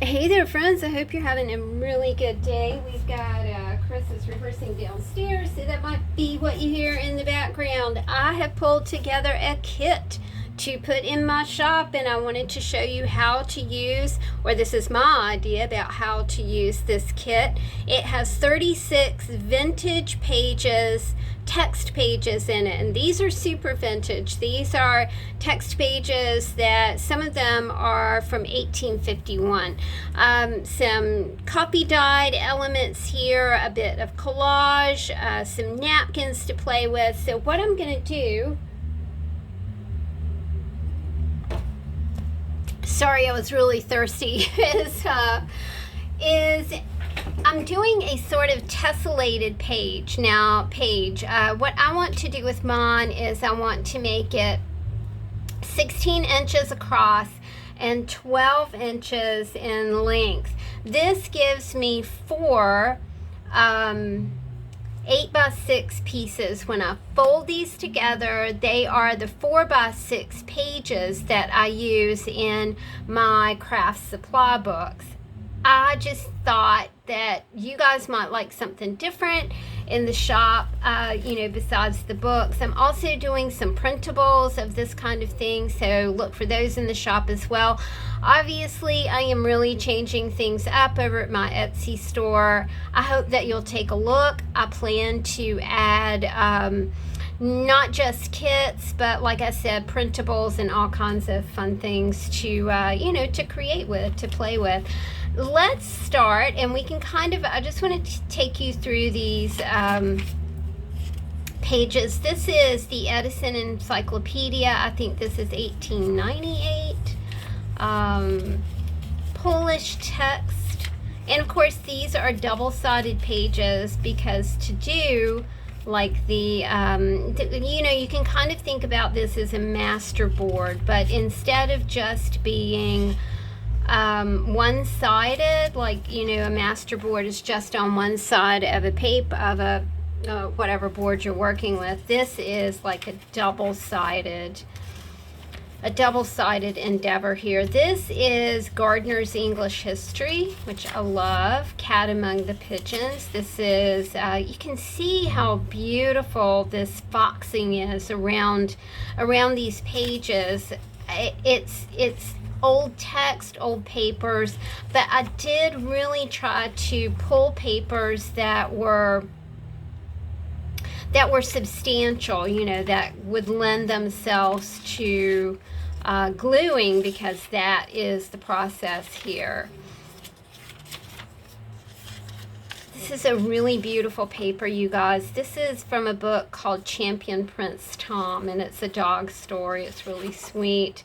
Hey there, friends. I hope you're having a really good day. We've got Chris is rehearsing downstairs, so that might be what you hear in the background. I have pulled together a kit to put in my shop, and I wanted to show you how to use, or this is my idea about how to use this kit. It has 36 vintage pages, text pages in it, and these are super vintage. These are text pages that some of them are from 1851. Some copy dyed elements here, a bit of collage, some napkins to play with. So what I'm going to do, sorry, I was really thirsty, is I'm doing a sort of tessellated page. What I want to do with mine is I want to make it 16 inches across and 12 inches in length. This gives me four 8x6 pieces. When I fold these together, they are the 4x6 pages that I use in my craft supply books. I just thought that you guys might like something different in the shop, besides the books. I'm also doing some printables of this kind of thing, so look for those in the shop as well. Obviously, I am really changing things up over at my Etsy store. I hope that you'll take a look. I plan to add not just kits, but like I said, printables and all kinds of fun things to to create with, to play with. Let's start, and we can I just want to take you through these pages. This is the Edison Encyclopedia. I think this is 1898. Polish text. And of course, these are double-sided pages because to do like the, you can kind of think about this as a masterboard, but instead of just being one-sided, like, a masterboard is just on one side of a paper, of a whatever board you're working with. This is like a double-sided endeavor here. This is Gardner's English History, which I love. Cat Among the Pigeons. This is, you can see how beautiful this foxing is around these pages. It's old text, old papers, but I did really try to pull papers that were substantial, that would lend themselves to gluing, because that is the process here. This is a really beautiful paper, you guys. This is from a book called Champion Prince Tom, and it's a dog story. It's really sweet.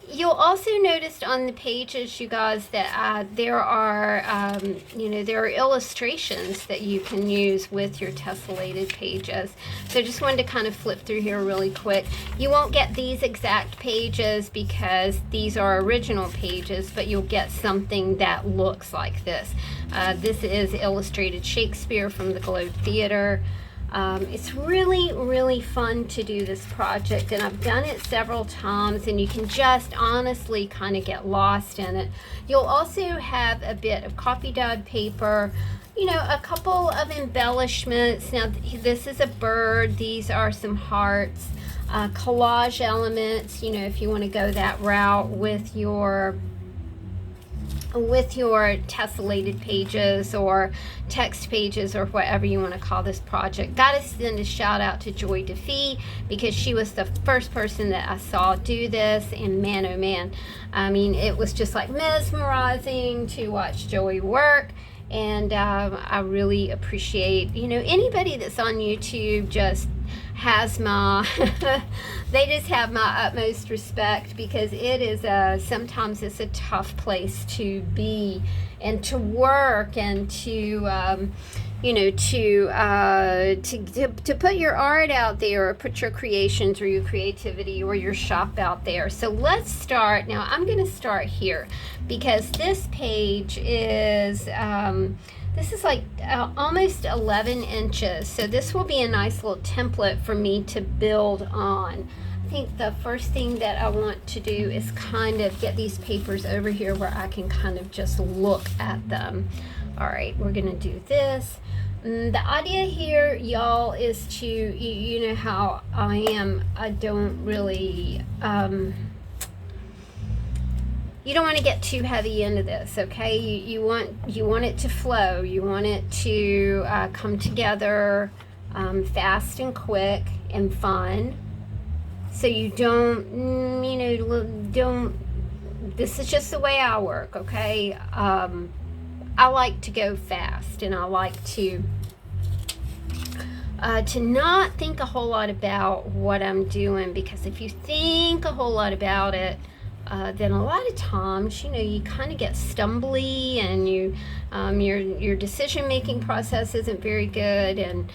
You'll also notice on the pages, you guys, that there are illustrations that you can use with your tessellated pages. So I just wanted to kind of flip through here really quick. You won't get these exact pages because these are original pages, but you'll get something that looks like this. This is illustrated Shakespeare from the Globe Theater. It's really, really fun to do this project, and I've done it several times, and you can just honestly kind of get lost in it. You'll also have a bit of copy dyed paper, a couple of embellishments. Now, this is a bird. These are some hearts, collage elements, if you want to go that route with your tessellated pages or text pages or whatever you want to call this project. Gotta send a shout out to Joy DeFee, because she was the first person that I saw do this, and man, oh man, I mean, it was just like mesmerizing to watch Joy work. And I really appreciate, anybody that's on YouTube just has my they just have my utmost respect, because it is sometimes it's a tough place to be and to work, and to to put your art out there, or put your creations or your creativity or your shop out there. So let's start. Now I'm going to start here, because this page is this is like almost 11 inches. So this will be a nice little template for me to build on. think the first thing that I want to do is kind of get these papers over here where I can kind of just look at them. All right, we're gonna do this. The idea here, y'all, is to, you know how I am. I don't really, you don't want to get too heavy into this, okay? You want it to flow. You want it to come together fast and quick and fun. So you don't, you know, don't. This is just the way I work, okay? I like to go fast, and I like to not think a whole lot about what I'm doing, because if you think a whole lot about it, then a lot of times, you know, you kind of get stumbly, and you your decision making process isn't very good, and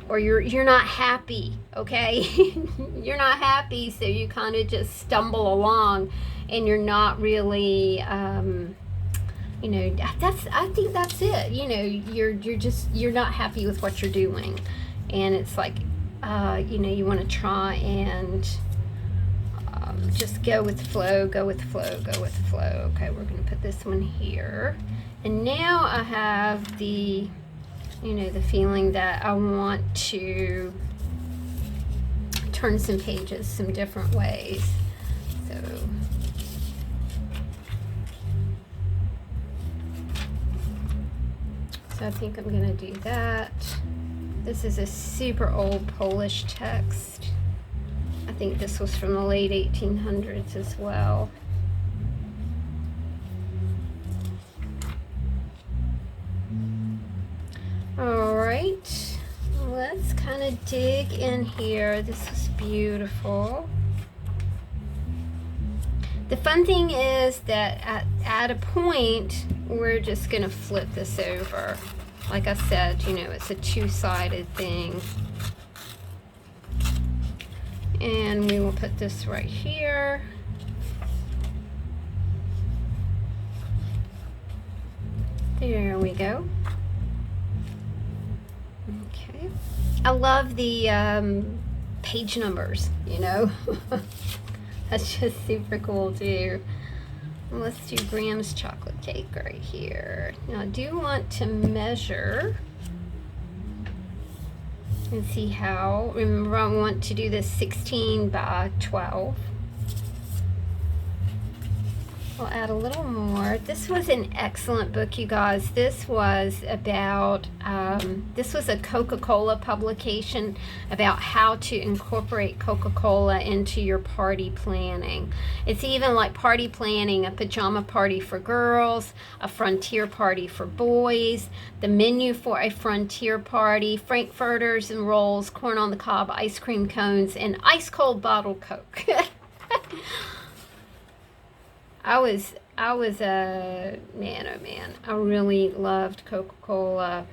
or you're not happy, okay? You're not happy, so you kind of just stumble along, and you're not really you know, I think that's it. You know, you're not happy with what you're doing, and it's like you know, you want to try and just go with the flow, go with the flow, go with the flow. Okay, we're going to put this one here, and now I have the, you know, the feeling that I want to turn some pages some different ways. So I think I'm going to do that. This is a super old Polish text. I think this was from the late 1800s as well. All right, let's kind of dig in here. This is beautiful. The fun thing is that at a point, we're just going to flip this over. Like I said, you know, it's a two-sided thing. And we will put this right here. There we go. Okay. I love the page numbers, you know. That's just super cool too. Let's do Graham's chocolate cake right here. Now I do want to measure and see how. Remember, I want to do this 16 by 12. I'll add a little more. This was an excellent book, you guys. This was about, this was a Coca-Cola publication about how to incorporate Coca-Cola into your party planning. It's even like party planning, a pajama party for girls, a frontier party for boys, the menu for a frontier party, frankfurters and rolls, corn on the cob, ice cream cones, and ice cold bottled Coke. I was a man, oh man, I really loved Coca-Cola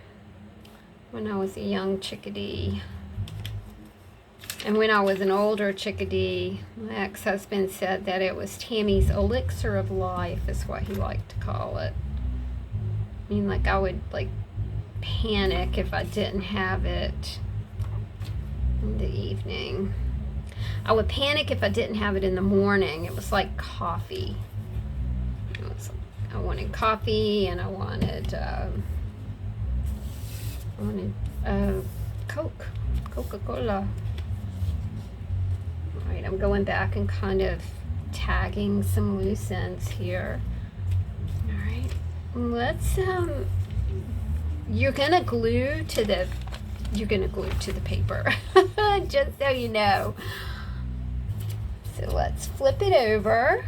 when I was a young chickadee. And when I was an older chickadee, my ex-husband said that it was Tammy's elixir of life, is what he liked to call it. I mean, like, I would, like, panic if I didn't have it in the evening. I would panic if I didn't have it in the morning. It was like coffee. I wanted coffee, and I wanted Coca-Cola. All right, I'm going back and kind of tagging some loose ends here. All right, let's you're gonna glue to the paper, just so you know. So let's flip it over.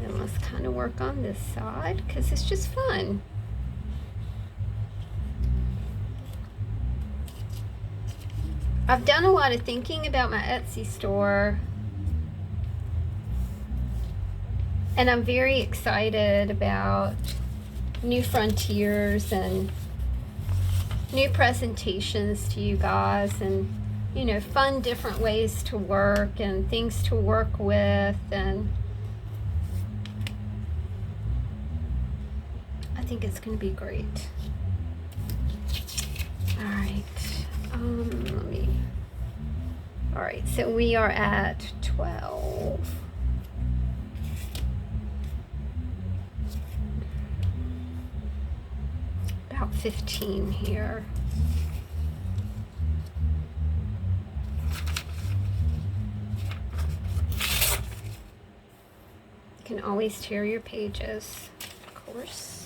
And let's kind of work on this side, because it's just fun. I've done a lot of thinking about my Etsy store, and I'm very excited about new frontiers and new presentations to you guys, and, you know, fun different ways to work and things to work with, and I think it's going to be great. All right, let me All right, so we are at 12. About 15 here. You can always tear your pages, of course.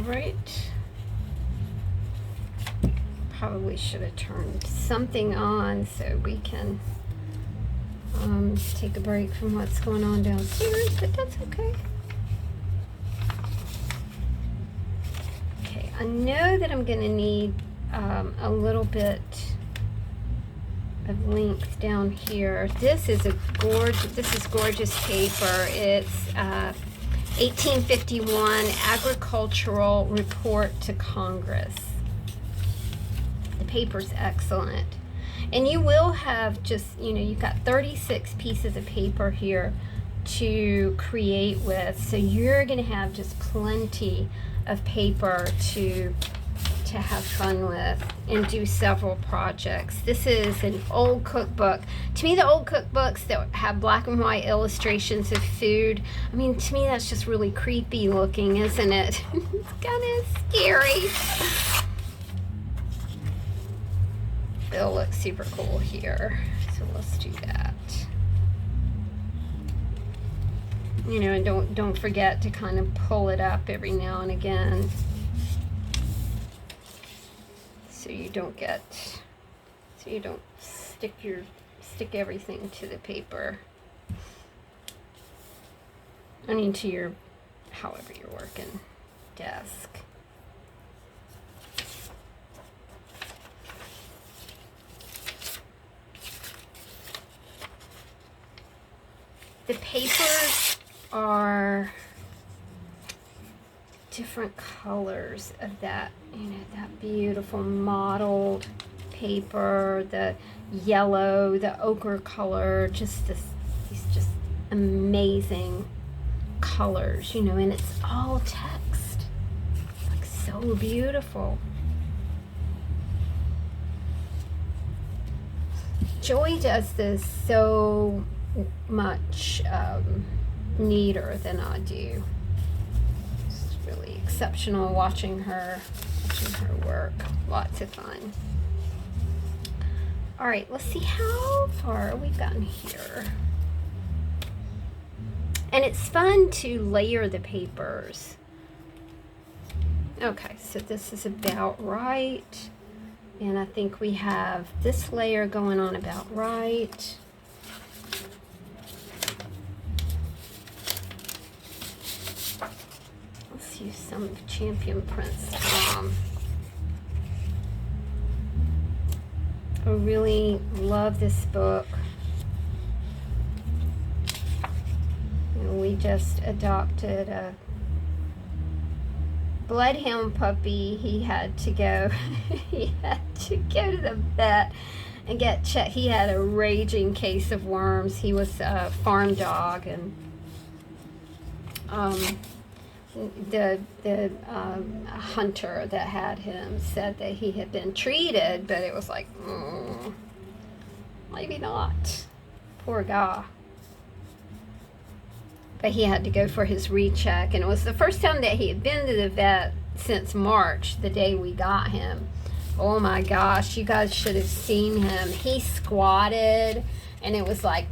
Right. Probably should have turned something on so we can take a break from what's going on downstairs, but that's okay. Okay, I know that I'm going to need a little bit of length down here. This is gorgeous paper. It's 1851 Agricultural Report to Congress. The paper's excellent. And you will have just, you've got 36 pieces of paper here to create with. So you're going to have just plenty of paper to have fun with and do several projects. This is an old cookbook. To me, the old cookbooks that have black and white illustrations of food, I mean, to me that's just really creepy looking, isn't it? It's kind of scary. It'll look super cool here, so let's do that. And don't forget to kind of pull it up every now and again, so you don't stick everything to the paper. I mean, to your, however you're working, desk. The papers are different colors of that, that beautiful mottled paper, the yellow, the ochre color, just these just amazing colors, and it's all text, like so beautiful. Joy does this so much neater than I do. Really exceptional watching her work. Lots of fun. All right, let's see how far we've gotten here. And it's fun to layer the papers. Okay, so this is about right. And I think we have this layer going on about right. Use some Champion Prince Tom. I really love this book. We just adopted a bloodhound puppy. He had to go to the vet and get checked. He had a raging case of worms. He was a farm dog, and the hunter that had him said that he had been treated, but it was like, maybe not. Poor guy. But he had to go for his recheck, and it was the first time that he had been to the vet since March, the day we got him. Oh my gosh, you guys should have seen him. He squatted, and it was like,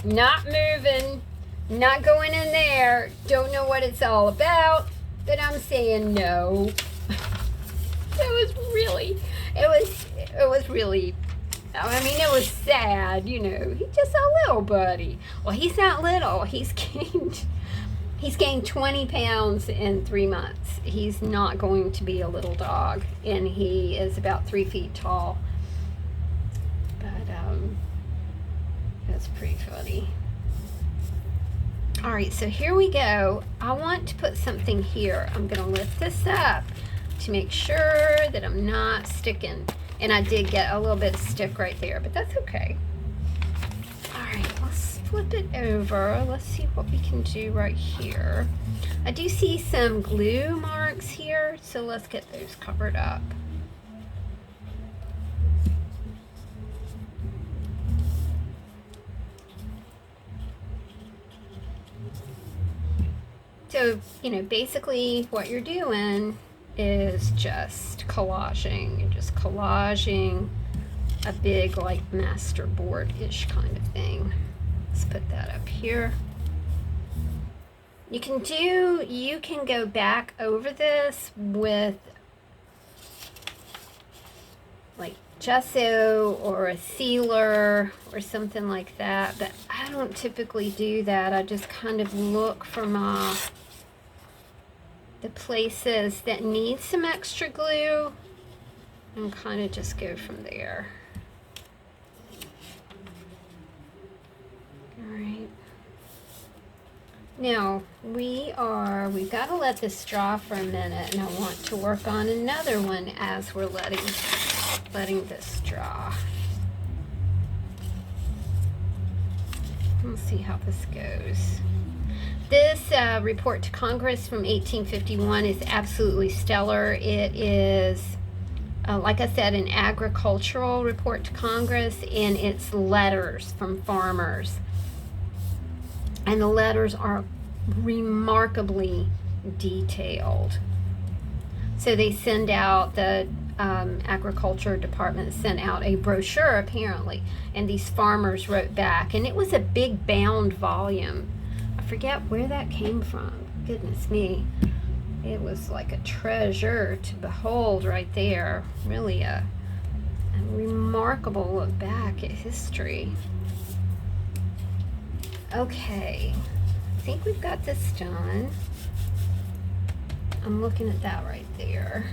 not moving. Not going in there. Don't know what it's all about, but I'm saying no. It was really, I mean, it was sad, He's just a little buddy. Well, he's not little. He's gained 20 pounds in 3 months. He's not going to be a little dog, and he is about 3 feet tall. But that's pretty funny. All right, so here we go. I want to put something here. I'm going to lift this up to make sure that I'm not sticking. And I did get a little bit of stick right there, but that's okay. All right, let's flip it over. Let's see what we can do right here. I do see some glue marks here, so let's get those covered up. So, you know, basically what you're doing is just collaging. You're just collaging a big, like, masterboard-ish kind of thing. Let's put that up here. You can go back over this with, like, gesso or a sealer or something like that, but I don't typically do that. I just kind of look for the places that need some extra glue and kind of just go from there. All right. Now we've got to let this dry for a minute, and I want to work on another one as we're letting this dry. We'll see how this goes. This report to Congress from 1851 is absolutely stellar. It is, like I said, an agricultural report to Congress, and it's letters from farmers. And the letters are remarkably detailed. So they send out, the agriculture department sent out a brochure apparently, and these farmers wrote back, and it was a big bound volume. I forget where that came from. Goodness me. It was like a treasure to behold right there. Really a remarkable look back at history. Okay, I think we've got this done. I'm looking at that right there.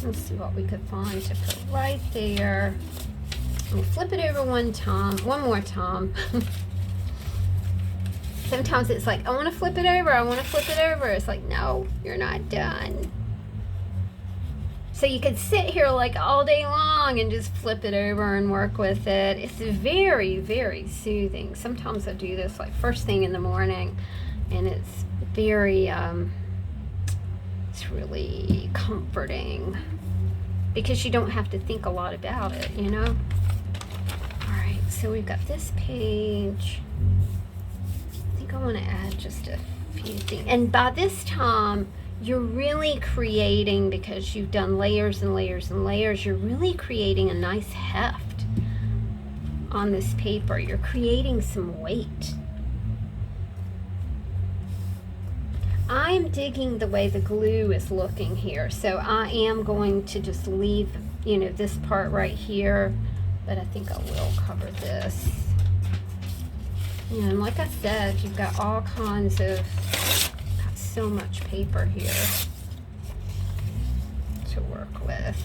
Let's see what we could find to put right there. We'll flip it over one more time. Sometimes it's like, I want to flip it over, I want to flip it over. It's like, no, you're not done. So you could sit here like all day long and just flip it over and work with it. It's very, very soothing. Sometimes I do this like first thing in the morning, and it's very, it's really comforting because you don't have to think a lot about it, you know? All right, so we've got this page. I want to add just a few things, and by this time you're really creating, because you've done layers and layers and layers, you're really creating a nice heft on this paper. You're creating some weight. I'm digging the way the glue is looking here, so I am going to just leave, you know, this part right here, but I think I will cover this. You know, and like I said, you've got all kinds of, got so much paper here to work with.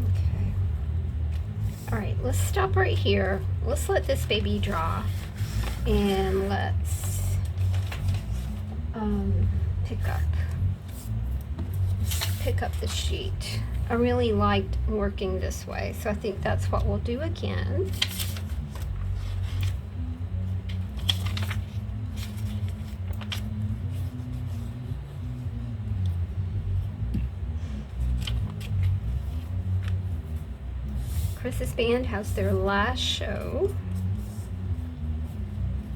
Okay. All right, let's stop right here. Let's let this baby dry, and let's pick up the sheet. I really liked working this way, so I think that's what we'll do again. Chris's band has their last show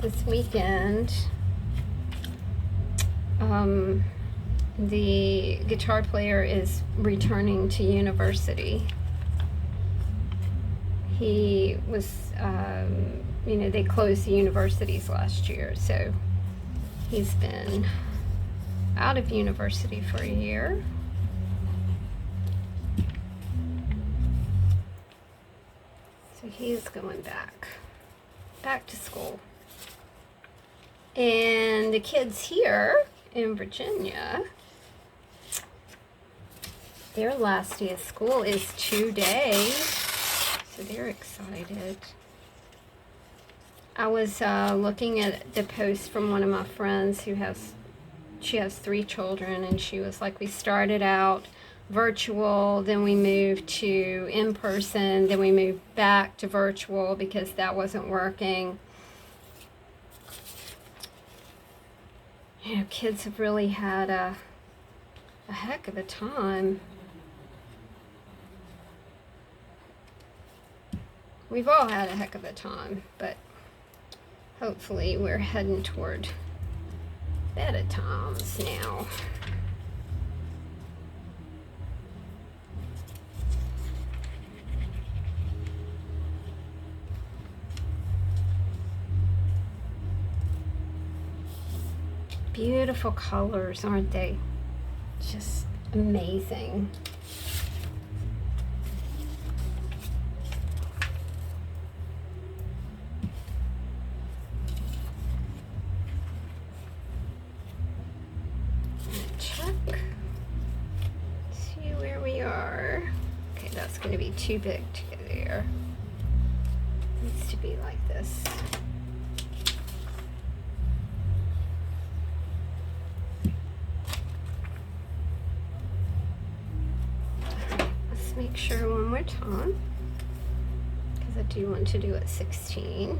this weekend. The guitar player is returning to university. He was, you know, they closed the universities last year, so he's been out of university for a year. So he's going back to school. And the kids here in Virginia, their last day of school is today, so they're excited. I was looking at the post from one of my friends who has she has 3 children, and she was like, we started out virtual, then we moved to in-person, then we moved back to virtual because that wasn't working. You know, kids have really had a heck of a time. We've all had a heck of a time, but hopefully we're heading toward better times now. Beautiful colors, aren't they? Just amazing. Check. See where we are. Okay, that's going to be too big to go there. It needs to be like this. Make sure one more time, because I do want to do it 16.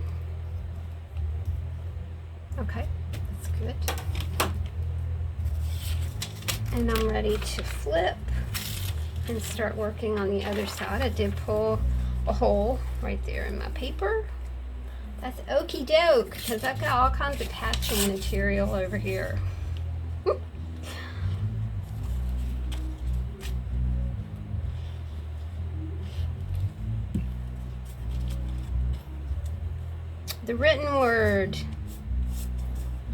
Okay, that's good. And I'm ready to flip and start working on the other side. I did pull a hole right there in my paper. That's okie doke, because I've got all kinds of patching material over here. The written word,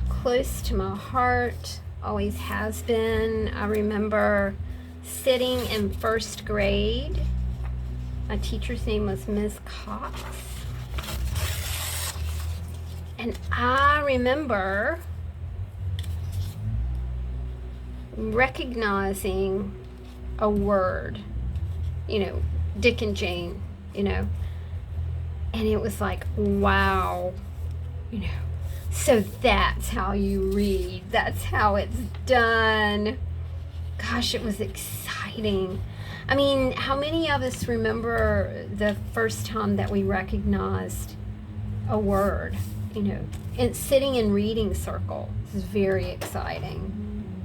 close to my heart, always has been. I remember sitting in 1st grade. My teacher's name was Ms. Cox. And I remember recognizing a word, you know, Dick and Jane, you know. And it was like, wow, you know, so that's how you read. That's how it's done. Gosh, it was exciting. I mean, how many of us remember the first time that we recognized a word, you know, and sitting in reading circle? This is very exciting.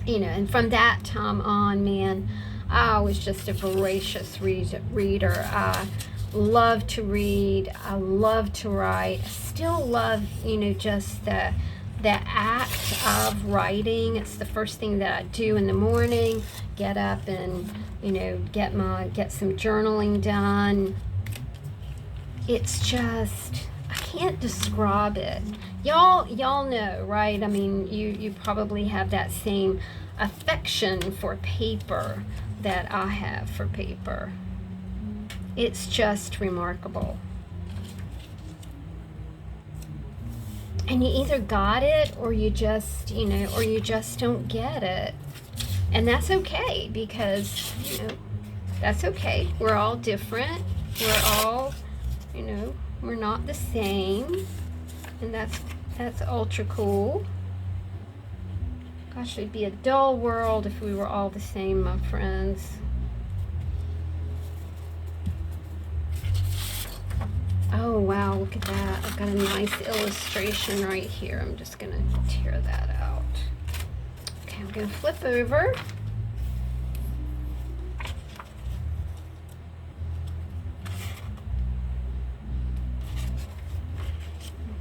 You know, and from that time on, man, I was just a voracious reader. I love to read. I love to write. I still love, you know, just the act of writing. It's the first thing that I do in the morning. Get up and, you know, get some journaling done. It's just, I can't describe it. Y'all know, right? I mean, you probably have that same affection for paper that I have for paper. It's just remarkable. And you either got it or you just, you know, or you just don't get it. And that's okay, because, you know, that's okay. We're all different. We're all, you know, we're not the same. And that's ultra cool. Gosh, it'd be a dull world if we were all the same, my friends. Oh wow, look at that. I've got a nice illustration right here. I'm just gonna tear that out. Okay, I'm gonna flip over.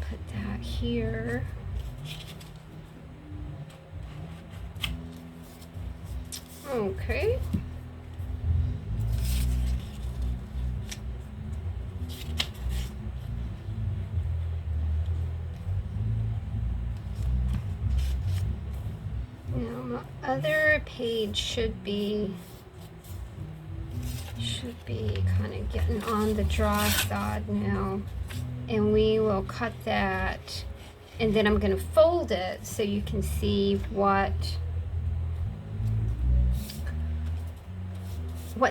Put that here. Okay. Other page should be kind of getting on the dry side now, and we will cut that, and then I'm going to fold it so you can see what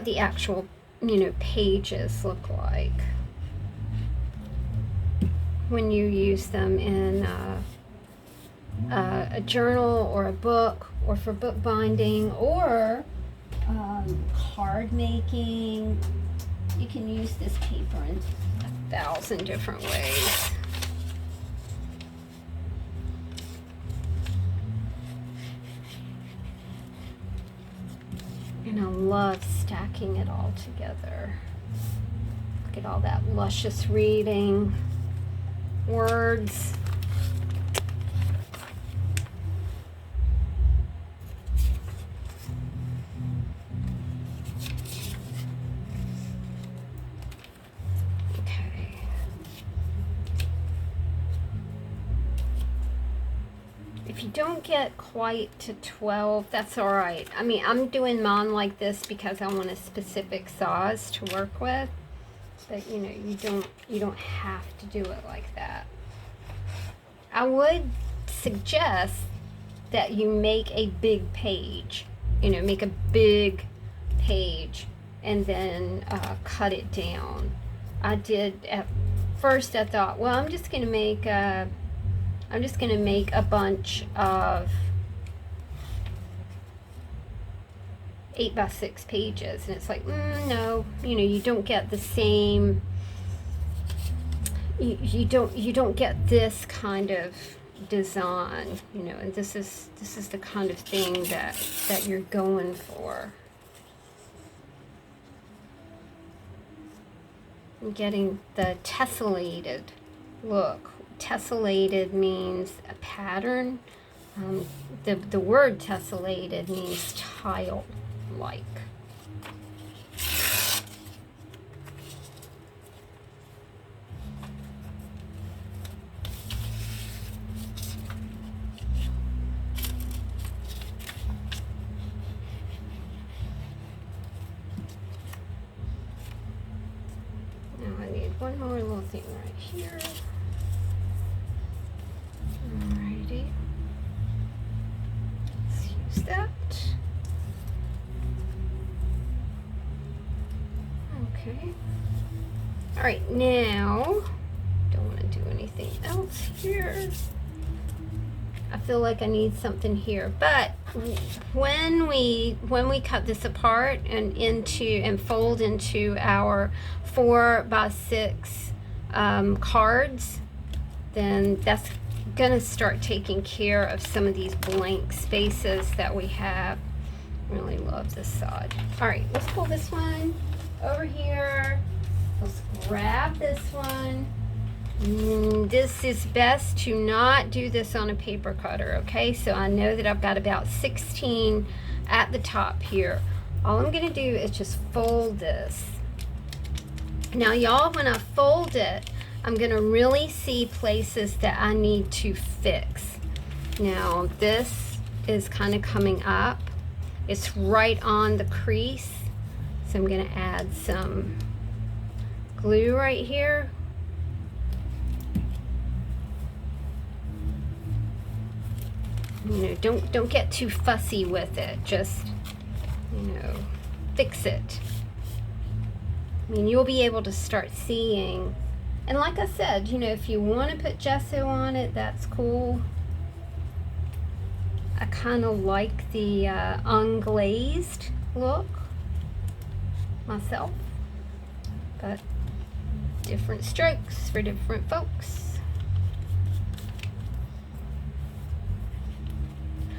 the actual, you know, pages look like when you use them in a journal or a book, or for book binding, or card making. You can use this paper in 1,000 different ways. And I love stacking it all together. Look at all that luscious reading, words. If you don't get quite to 12, that's all right. I mean, I'm doing mine like this because I want a specific size to work with. But you know, you don't have to do it like that. I would suggest that you make a big page. You know, make a big page and then cut it down. I did at first. I thought, well, I'm just gonna make a bunch of 8x6 pages, and it's like, no, you know, you don't get the same. You don't get this kind of design, you know, and this is the kind of thing that you're going for. I'm getting the tessellated look. Tessellated means a pattern. The word tessellated means tile-like. Now I need one more little thing right here. Alrighty, let's use that. Okay. Alright, now, don't want to do anything else here. I feel like I need something here, but when we cut this apart and fold into our 4x6 cards, then that's gonna start taking care of some of these blank spaces that we have. Really love this side. All right, let's pull this one over here. Let's grab this one. This is best to not do this on a paper cutter, okay? So I know that I've got about 16 at the top here. All I'm gonna do is just fold this. Now y'all, when I fold it, I'm gonna really see places that I need to fix. Now this is kind of coming up. It's right on the crease. So I'm gonna add some glue right here. You know, don't get too fussy with it. Just, you know, fix it. I mean, you'll be able to start seeing. And like I said, you know, if you want to put gesso on it, that's cool. I kind of like the unglazed look myself, but different strokes for different folks.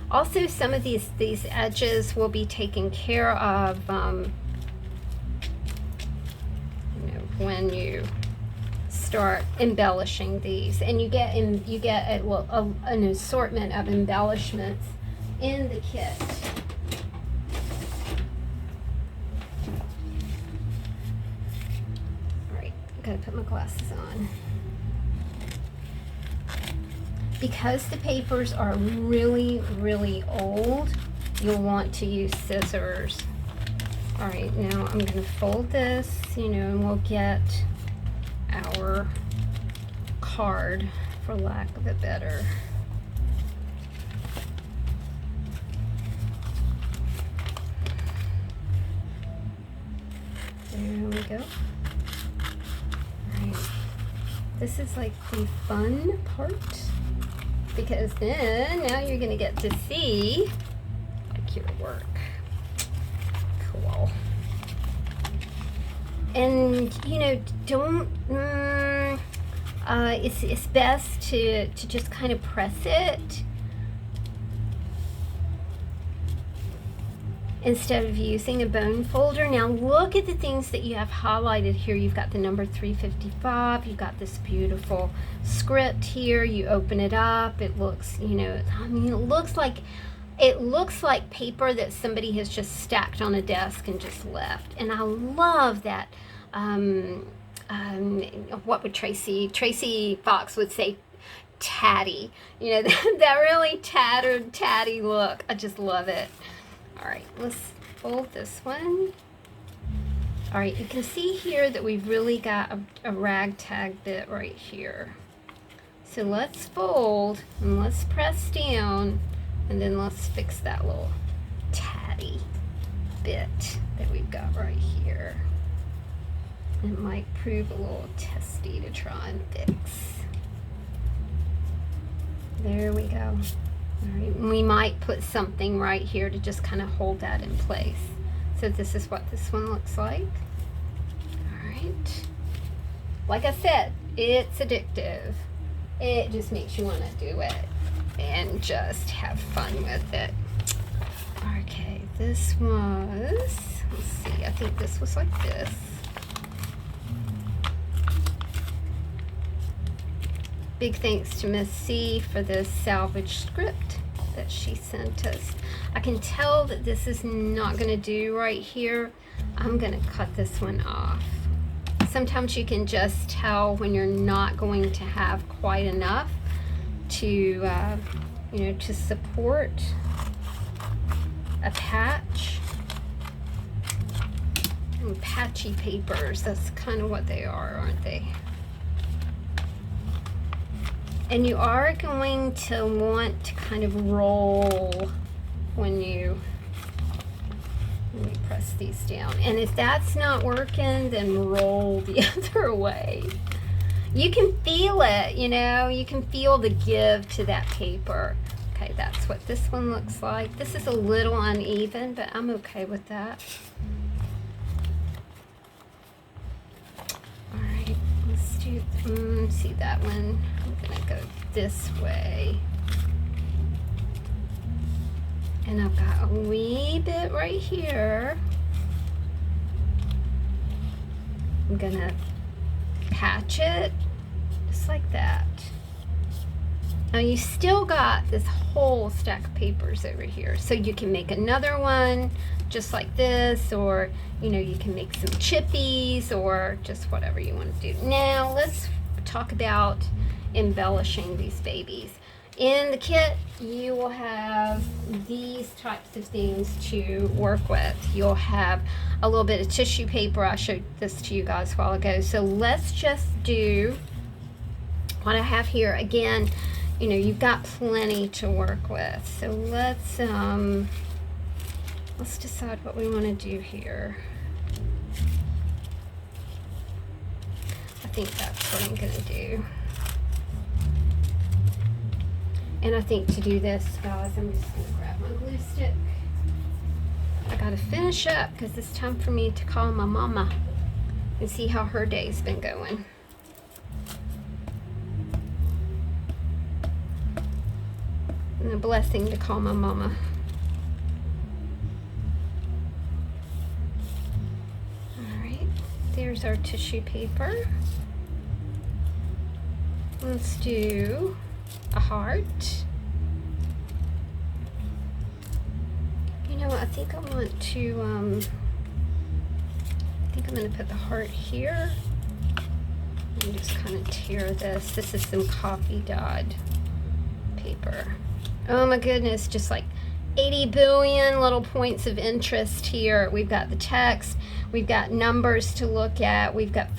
Also, some of these edges will be taken care of, you know, when you start embellishing these, and you get an assortment of embellishments in the kit. All right, I gotta put my glasses on. Because the papers are really, really old, you'll want to use scissors. All right, now I'm gonna fold this, you know, and we'll get our card, for lack of a better. There we go. All right. This is like the fun part. because then now you're going to get to see like your work. Cool. And you know, don't it's best to just kind of press it instead of using a bone folder. Now look at the things that you have highlighted here. You've got the number 355, you've got this beautiful script here. You open it up, it looks, you know, I mean, it looks like paper that somebody has just stacked on a desk and just left. And I love that. What would Tracy Fox would say, tatty, you know, that really tattered, tatty look. I just love it. All right, let's fold this one. All right, you can see here that we've really got a ragtag bit right here. So let's fold and let's press down, and then let's fix that little tatty bit that we've got right here. It might prove a little testy to try and fix. There we go. All right, we might put something right here to just kind of hold that in place. So this is what this one looks like. All right. Like I said, it's addictive. It just makes you want to do it and just have fun with it. Okay, this was, let's see, I think this was like this. Big thanks to Miss C for this salvage script that she sent us. I can tell that this is not going to do right here. I'm going to cut this one off. Sometimes you can just tell when you're not going to have quite enough to, you know, to support a patch. And patchy papers, that's kind of what they are, aren't they? And you are going to want to kind of roll when you press these down. And if that's not working, then roll the other way. You can feel it, you know, you can feel the give to that paper. Okay, that's what this one looks like. This is a little uneven, but I'm okay with that. All right, let's do, see that one. I'm gonna go this way. And I've got a wee bit right here. I'm gonna patch it just like that. Now you still got this whole stack of papers over here, so you can make another one just like this, or you know, you can make some chippies or just whatever you want to do. Now let's talk about embellishing these babies. In the kit, you will have these types of things to work with. You'll have a little bit of tissue paper. I showed this to you guys a while ago. So let's just do what I have here. Again, you know, you've got plenty to work with. So let's decide what we want to do here. I think that's what I'm going to do. And I think to do this, guys, I'm just going to grab my glue stick. I got to finish up because it's time for me to call my mama and see how her day's been going. And a blessing to call my mama. All right, there's our tissue paper. Let's do a heart. You know, I think I want to, I think I'm going to put the heart here and just kind of tear this. This is some coffee dyed paper. Oh my goodness, just like 80 billion little points of interest here. We've got the text, we've got numbers to look at, we've got